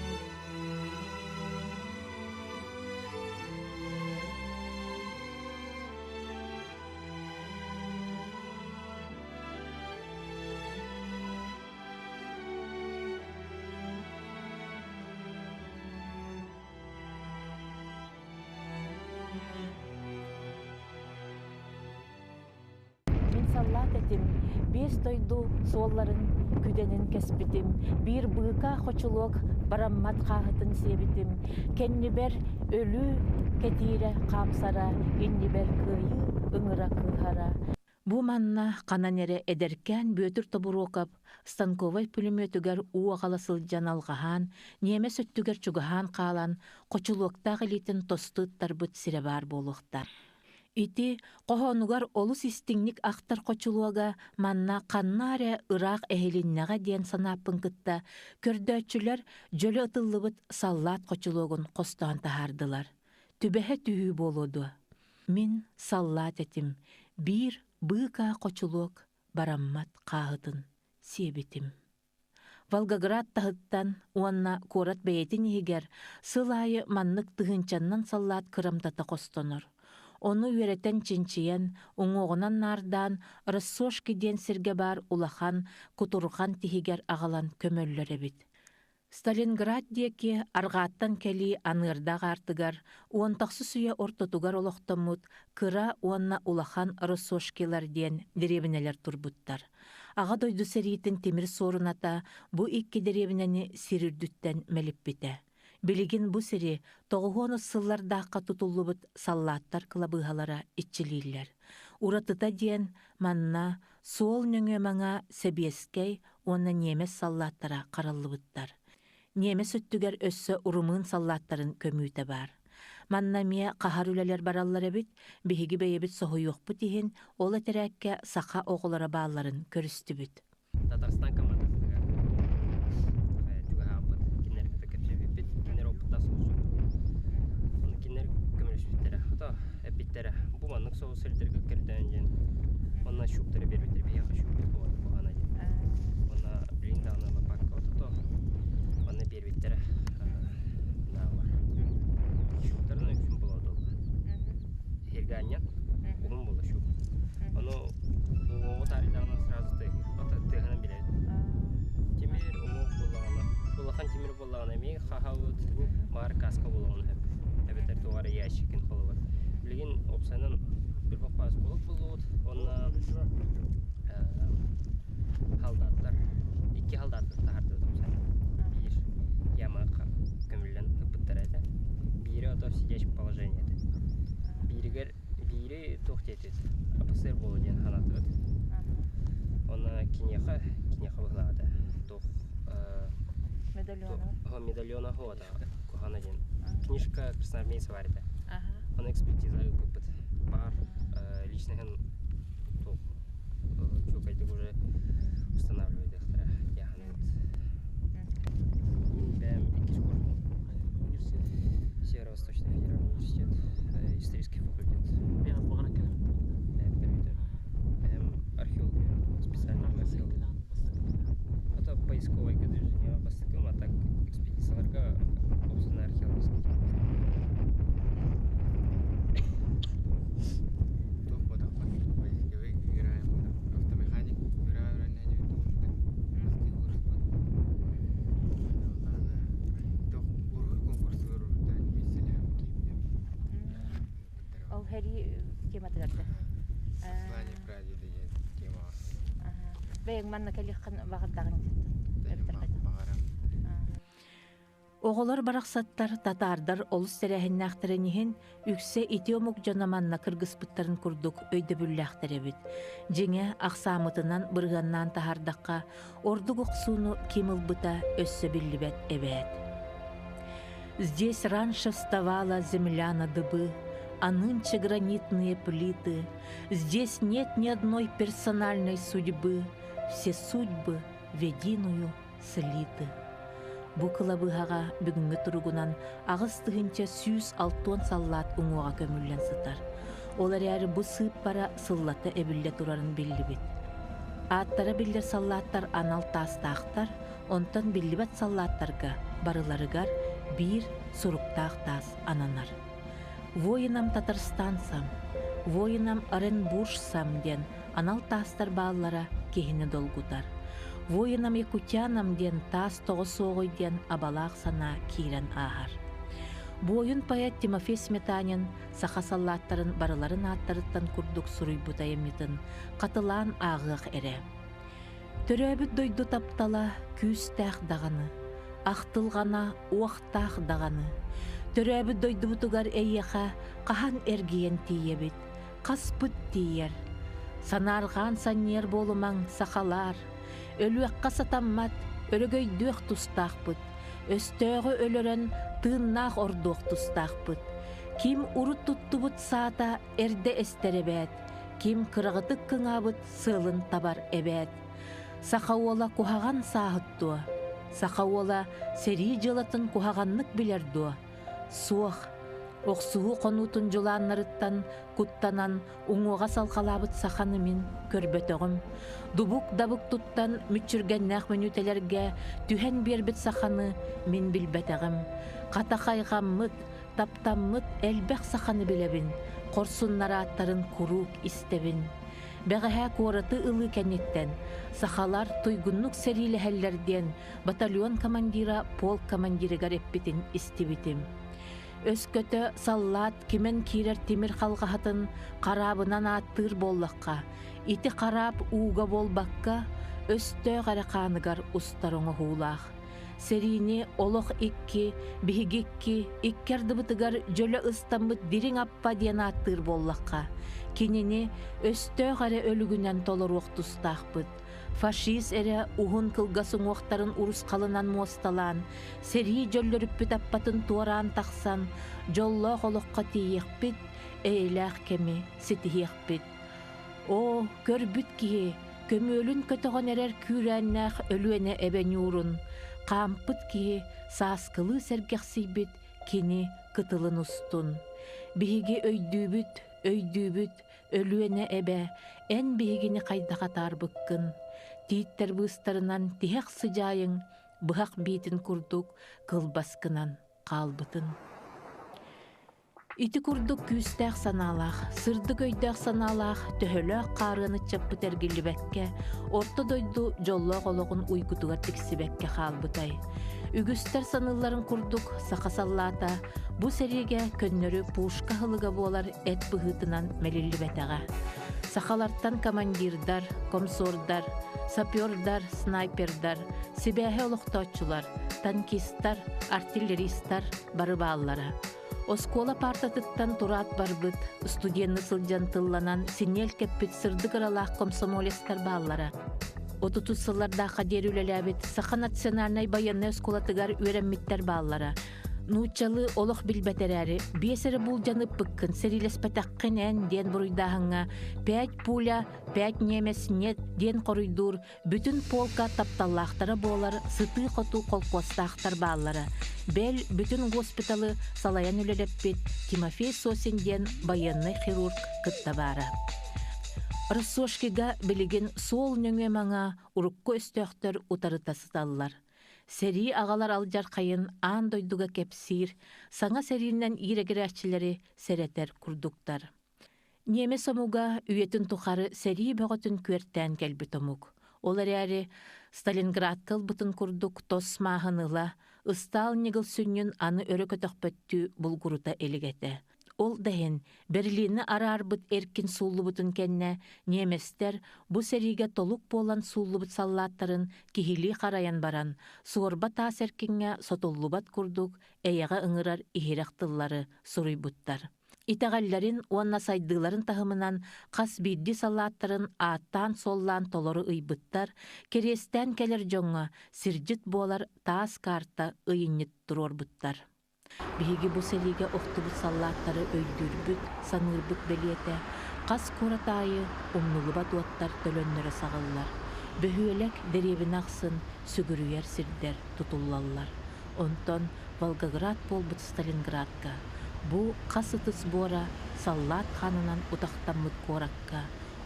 Саллат этим, бес тойду солларын күденин кеспитим, бир быыка хочулок бараммат қағытын себитим, кеннибер өлү кетире камсара, иннибер кыйы ыңыра кыхара. Бу манна кананере эдеркен бөтүр тобурокап, станковой пулеметүгер уагаласыл жаналгахан, неме сөттүгер чугахан калан, хочулоктагы литин тостыттар бут сире бар болуктар. Ити қохонугар олус истиңник ақтар қочулуага манна қаннаре ырақ эхилиннеға ден санаппын кытта көрдөтчүлер жөлі ытыллыбыт саллат қочулуогун қостан тахардылар. Түбәһе түйі болуду. Мин саллат этим, бир быка қочулуог бараммат қағытын себитим. Волгоград тахыттан уанна корат бәйетин егер сылайы маннык тыгынчаннан саллат кырымтата қостонор. Onu üretен чинчиен, уңоғынан нардан, рассошки ден сирге бар улахан, кутурхан тихигер ағалан көмөллөр бит. Сталинград деки арғаттан кели анырдаг артыгар, уантақсы суя ортотугар олоқтамут, кыра уанна улахан рассошкилар ден деревинелер турбуттар. Аға дойду серийтін темир сорыната, бу икки деревинени сирирдүттен мелип бите. Билигин бу сири тоғуғоны сыллардаққа тутуллубыт саллаттар кылабыгалара итчилиллер. Уратыта диен манна сол нөңөмаңа себескей онна немес саллаттара караллыбыттар. Немес өттүгер өссө урумын саллаттарын көмүйте бар. Манна мие қахар үлелер бараллар эбит, биһиги бейебит соһуйуқпы тиһин, ол этерәкке сақа оғылара бааларын көрүстүбүт. Татарстан командасы. Бу маннык соус сөлдөргө кирден жен. Онна шуктары бербетер бияка шуктар болот багана жен. Онна блинданы лапакка отто. Онна бербетер. Нава. Шуктарын үчүн болот ол. Херганья. Улун болот шук. Оно отарыданы сразу тыгы. Тыгынан билет. Темир умук боллагана. Булахан темир боллагана ми хахавут маркаска болгон хеп. Эбетер тугары ящикин холова. Билген опсанын bir bakmaz bulup bulut, onunla haldatlar, iki haldatlar tahardı opsan. Bir yama kömüllen ıpıttıraydı, biri otof сидящий положениеде. Biri toht etedi, apısır bolu den hanatıdı. Ona kinyeha bağladı. Медальона года, кухана ден. Книжка красноармейца варит. Он экспертиза опыт бар личный чукайте уже устанавливает их яхнет. Бэм университет, Северо-Восточный федеральный университет, исторический факультет. Бэм археолог, специальный археолог. Это поиск Хери тематыгарды. Сознание прадеда деген тема бар. Бәйң манна кәлиққан бағырдағын Оғолар барақсаттар татардар олыс тәрәхіннәқтірінігін үксе итиомук жонаманна кыргызпыттарын күрдік өйді бүлләқтіребіт. Жеңе ақсамытынан бұрғаннан тахардаққа ордық оқсуну кемілбыта өссі білібет әбәт. Здесь раньше вставала земля на дыбы, а нынче гранитные плиты. Здесь нет ни одной персональной судьбы, все судьбы в единую слиты. Бу кылабыһаға бүгүнгө туругунан агыс тыгынча 106 саллаат уңуга көмүллен сытар. Олар әрі бу сыып бара сыллата эбилле турарын биллибит. Аттара биллер саллааттар анал тастаақтар, онтан биллибет саллааттарга барыларыгар бир суруктаах таас ананар. Воинам Татарстансам, воинам Оренбуржсам ден анал таастар бааллара кехини долгутар. Воинам Якутянам ден таас тоғысоғой ден абалаақ сана кирен ағар. Бойын паят Тимофей Сметанин сақасаллаттарын барыларын аттарыттан күрдік сұруй бұтайыметін қатылан ағық әрі. Төрәбіт дойду таптала күстәқ дағаны, ақтылғана уақтақ дағаны. Төрәбіт дойду бұтығар әйеға қахан әргейен тиебіт, қаспыт тиер. Санарған санер болымаң сақалар, өлуәққа сатаммат, өрігөй дөқ тұстақпыт, өстөғі өлірін тыыннақ ордуқ тұстақпыт. Ким урут тұттыбыт саата әрді әстеребәт, ким кырағытық кыңабыт сылын табар әбәт. Сақауола кухаған сағыттуа, сақауола сәрі жылатын кухағанлық білердуа. Суақ, оқсуғы қонутын жыланларыттан куттанан уңуға салқалабыт сақаны мен көрбөтіғім. Дубук-дабук туттан мүтчүргеннәқ мүнүтелерге түхен бербіт сақаны мен білбәтіғім. Қатақайғаммыт, таптаммыт әлбәқ сақаны білебін, қорсуннара аттарын күрук істебін. Бәғәһә кораты ылы кәнеттен, сақалар тойгуннук сәрилі хәллерден батальон командира, полк командирі гареппетін істебітім. Өскөтө саллат кемен кирер темір қалғағатын қарабынан аттыр боллаққа, ити қарап уға болбаққа, өстө ғарақанығар ұстарыңы хулақ. Серини олық икки, бігікки, иккерді бұтығар жөлі ұстамыт дирин аппа ден аттыр боллаққа. Кенені өстө ғары өлігінен толыр оқтустақпыт. Фашист әрі уғын кылғасын оқтарын ұрыс қалынан мосталан, сәрі жөллөріппіт аппатын туаран тақсан, жолла қолыққа тейекпіт, әйләқ кәмі сетейекпіт. О, көрбіт кие, көмөлін көтіған әрер күрәннәқ өлуәне әбән юрын, қампыт кие, саскылы сәргәқсейбіт, кені кытылын ұстын. Бігі өйдүүбіт, өлуәне әбә, ән бігіні қайдаға тарбыққын. Титтер бұстарынан тихек сыжайың, бұхақ бейтін күрдік кылбаскынан қалбытын. Ити күрдік күстәқ саналақ, сырдық өйдәқ саналақ, төхөлөк қарыны чаппыт әргілібәкке, орта дойду жоллоқ олығын уйгутуға тіксібәкке қалбытай. Үгістер саныларын күрдік сақасаллата, бұ сәреге көннөрі пушка хылыға болар әт бұғытынан мәлілі бәтәға. Сақаларттан командирдар, комсордар, сапёрдар, снайпердар, сибәһе олықтаучылар, танкистар, артиллеристар бары баллара. Оскола партатыттан турат барбыт, студенны сылжан тылланан синел кеппит сырдык аралақ комсомолестар баллара. Отутусыларда қадер үлеләбет, Саха национальный военный осколатыгар үйрәммиттер баллара. Нучалы олық білбәтәрәрі, бесері бұл жанып бұққын, сәрилес пәтәққін ән ден бұруйдағыңа, 5 пуля, 5 немес нет ден қоруйдур, бүтін полка тапталлақтары болар, сыты қоту қолқостақтар баллары. Бәл бүтін госпиталы салаян үлелеппет, Тимофей Сосин ден военный хирург кыттабары. Рассошкига білеген сол нөңе маңа ұрыққы өстөқтір ұтарытасыдалылар. Сәри ағалар алжар қайын ан дойдуға кепсир, саңа сәриннен ирегірәтчілері сәрәтер күрдуктар. Неме сомуға үйетін тұқары сәри бөғытын көрттән кәлбі томук. Олар әрі Сталинград кылбытын күрдук тос мағыныла, ыстал негіл сүннін аны өрі көтіқпөттү бұлғырута елігеті. Ол дәһен Берлинны арарбыт эркин сууллубутун кенне неместер бу сериге толук болан сууллубут саллаттарын кихили караян баран, суорба таас эркинге сотоллубат курдук, эяга ыңырар ихирактыллары суруйбуттар. Итагалларын уанна сайдыларын тахымынан қас бидди салаттарын аттан соллан толору ыйбыттар, керестен келер жоңға сиржит болар таас карта ыйыннет турорбуттар. Биһиги бу селиге охтубут саллаттары өйдүрбүт, санырбыт белиете, қас коратайы умнулубат уаттар төлөннөрө сағыллар. Бөһүөлек деребин ақсын сүгүрүйер сирдер тутуллаллар. Онтон Волгоград болбут Сталинградка. Бу қасытыс бора саллат ханынан утақтаммыт коракка,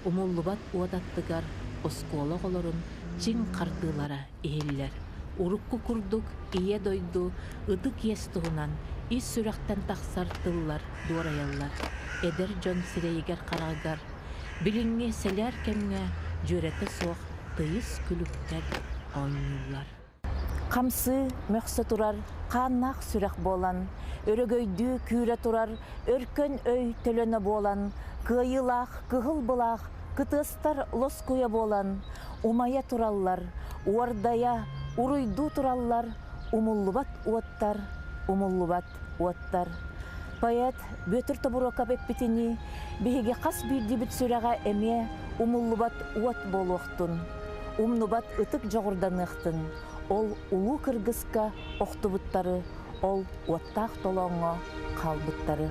умуллубат уататтыгар оскола голорун чиң кардылара ихиллер. Урукку курдук ие дойду ыдык естугунан ис сүрәктен тақсар тыллар дуораяллар. Эдер жон сирейгер карагар, билиңе селер кемге жөрете соқ тыйыс күлүктер ойнулар. Камсы мөхсө турар, қаннақ сүрәк болан, өрөгөйдү күрә турар, өркөн өй төлөнө болан, кыйылақ, кыгыл былақ, кытыстар лос куя болан, умая тураллар, уардая, уруйду тураллар, умуллубат уаттар, умуллубат уаттар. Поэт бөтір тобурока беппитини, биһиге қас бирди бит сүрәға эме умуллубат уат болуқтун, умнубат ытык жоғырданықтын. Ол улу кыргызка охтубуттары, ол уаттақ толоңо қалбыттары.